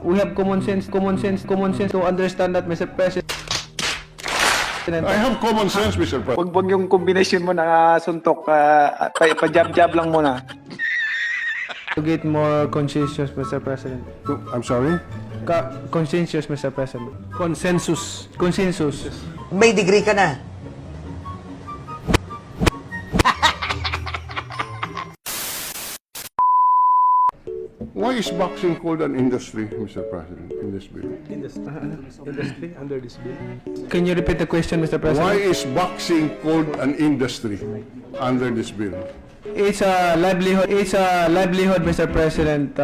We have common sense to understand that, Mr. President. I have common sense, Mr. President. Wag yung combination mo na suntok, pa-jab-jab lang muna. To get more conscientious, Mr. President. I'm sorry? Conscientious, Mr. President. Consensus. May degree ka na. Why is boxing called an industry, Mr. President, in this bill? Industry under this bill. Can you repeat the question, Mr. President? Why is boxing called an industry under this bill? It's a livelihood. Mr. President.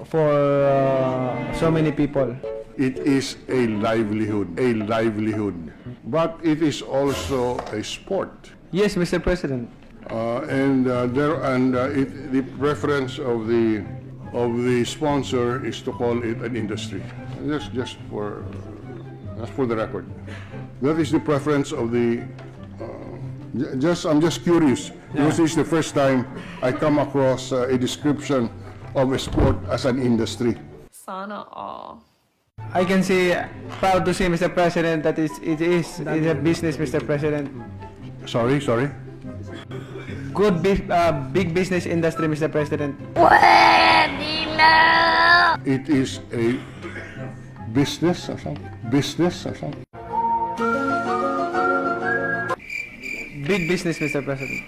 For so many people. It is a livelihood, but it is also a sport. Yes, Mr. President. The preference of the sponsor is to call it an industry. Just for the record, that is the preference of the. I'm just curious because this is the first time I come across a description of a sport as an industry. Sana all. I can say, proud to say, Mr. President, that it is a business, Mr. President. Sorry. Good, big business industry, Mr. President. It is a business or something. Big business, Mr. President.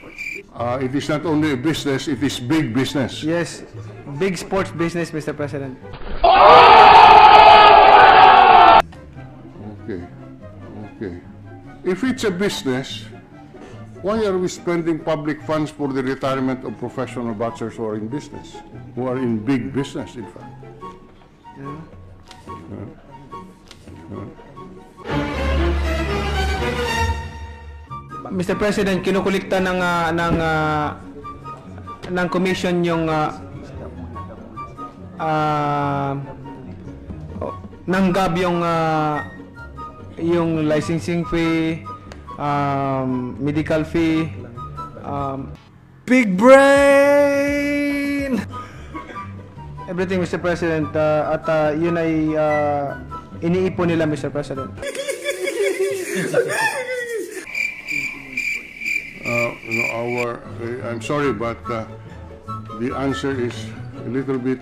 It is not only a business; it is big business. Yes, big sports business, Mr. President. Okay. If it's a business, why are we spending public funds for the retirement of professional boxers who are in business, who are in big business, in fact? Mr. President, kinukulikta ng commission yung nanggab yung licensing fee, medical fee, big brain, everything, Mr. President, at yun ay iniipon nila, Mr. President. I'm sorry, but the answer is a little bit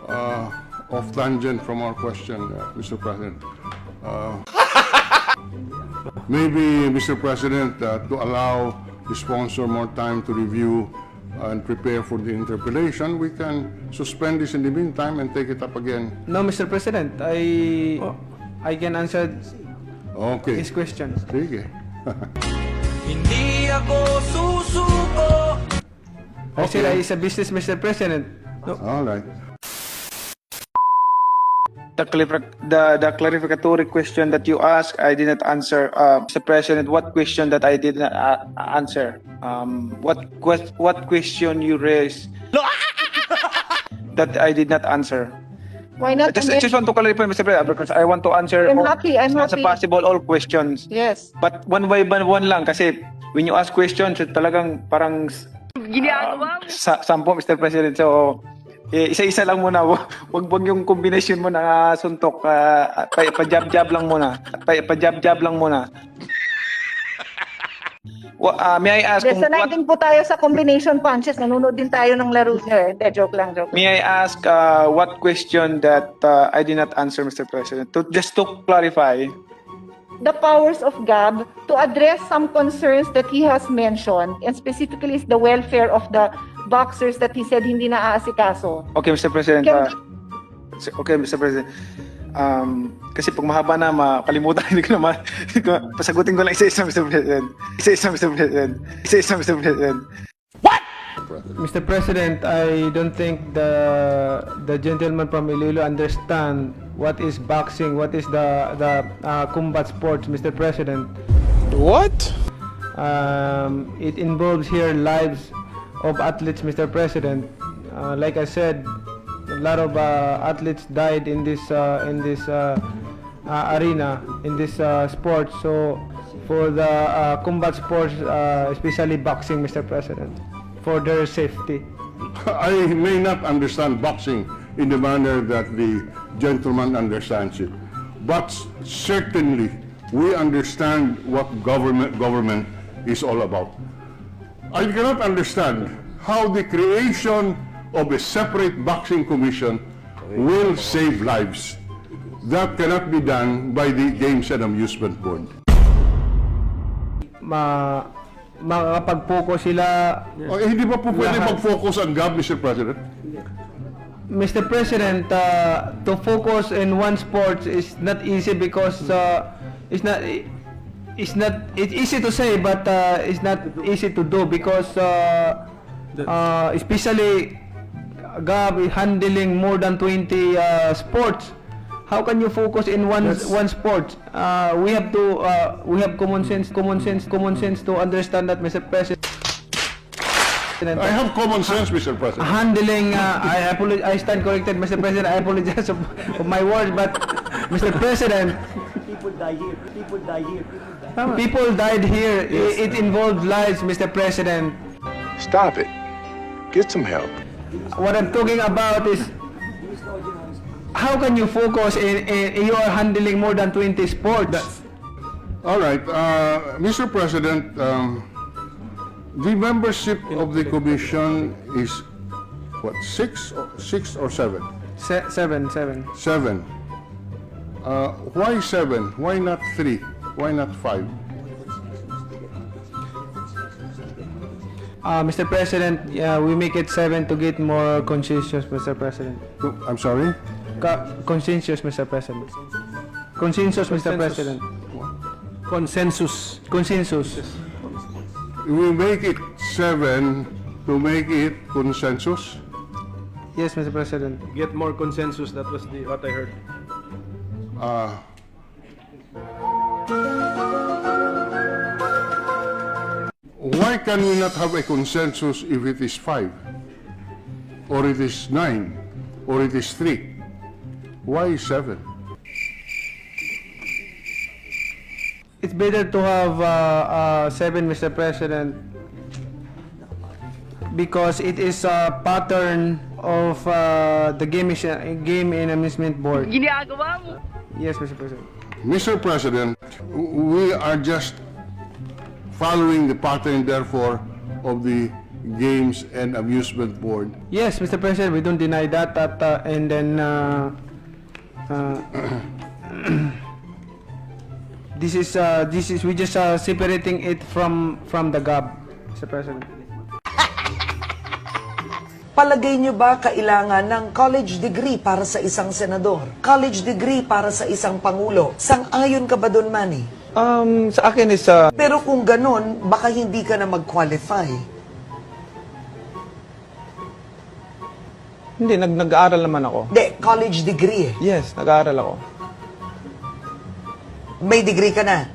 off tangent from our question, Mr. President. Maybe, Mr. President, to allow the sponsor more time to review and prepare for the interpellation, we can suspend this in the meantime and take it up again. No, Mr. President, I can answer his question. Sige. Hindi ako susuko. I said it's a business, Mr. President. No. All right. The clarificatory question that you asked, I did not answer. Mr. President, what question that I did not answer? What question you raised that I did not answer? Why not? I just want to clarify, Mr. President, because I want to answer I'm happy. as possible all questions. Yes. But one by one lang kasi when you ask questions, talagang parang sampo, Mr. President. So, isa-isa lang muna. Wag yung combination mo na suntok, pa-jab-jab lang muna. May I ask Sanay din po tayo sa combination punches. Nanonood din tayo ng laro niyo eh. Joke lang. May I ask what question that I did not answer, Mr. President? Just to clarify. The powers of GAB to address some concerns that he has mentioned, and specifically is the welfare of the boxers that he said hindi na aasikaso. Okay, Mr. President. Okay, Mr. President. Kasi pag mahaba na, makalimutan, hindi ko naman. Pasagutin ko lang isa-isa, Mr. President. Isa-isa, Mr. President. Mr. President, I don't think the gentleman from Iloilo understand what is boxing, what is the combat sports, Mr. President. What? It involves here lives of athletes, Mr. President. Like I said, a lot of athletes died in this arena, in this sport. So for the combat sports, especially boxing, Mr. President, for their safety. I may not understand boxing in the manner that the gentleman understands it, but certainly we understand what government is all about. I cannot understand how the creation of a separate boxing commission will save lives. That cannot be done by the Games and Amusement Board. Makakapag-focus sila. Hindi ba po pwede Lahat. mag-focus ang GAB, Mr. President? Mr. President, to focus in one sport is not easy because it's easy to say, but it's not easy to do because especially GAB is handling more than 20 sports. How can you focus in one sport? We have common sense to understand that, Mr. President. I have common sense, Mr. President. Handling, I stand corrected, Mr. President. I apologize of my words, but Mr. President, people died here. It involved lives, Mr. President. Stop it. Get some help. What I'm talking about is how can you focus in you are handling more than 20 sports? All right, Mr. President, the membership of the commission is what, six or seven? Seven. Seven. Why seven? Why not three? Why not five? Mr. President, we make it 7 to get more conscientious, Mr. President. I'm sorry? Conscientious, Mr. President. Consensus, Mr. President. Consensus. We make it 7 to make it consensus? Yes, Mr. President. Get more consensus. That was what I heard. Why can we not have a consensus if it is 5? Or it is 9? Or it is 3? Why 7? It's better to have 7, Mr. President, because it is a pattern of the game and amusement board. Ginagawa mo. Yes, Mr. President. Mr. President, we are just following the pattern, therefore, of the Games and Amusement Board. Yes, Mr. President, we don't deny that. And then this is we just separating it from the GAB, Mr. President. Palagay nyo ba kailangan ng college degree para sa isang senador? College degree para sa isang pangulo? Sang-ayon ka ba doon, Manny? Sa akin is Pero kung ganon, baka hindi ka na mag-qualify. hindi nag-aaral naman ako. Hindi, college degree eh. Yes, nag-aaral ako. May degree ka na.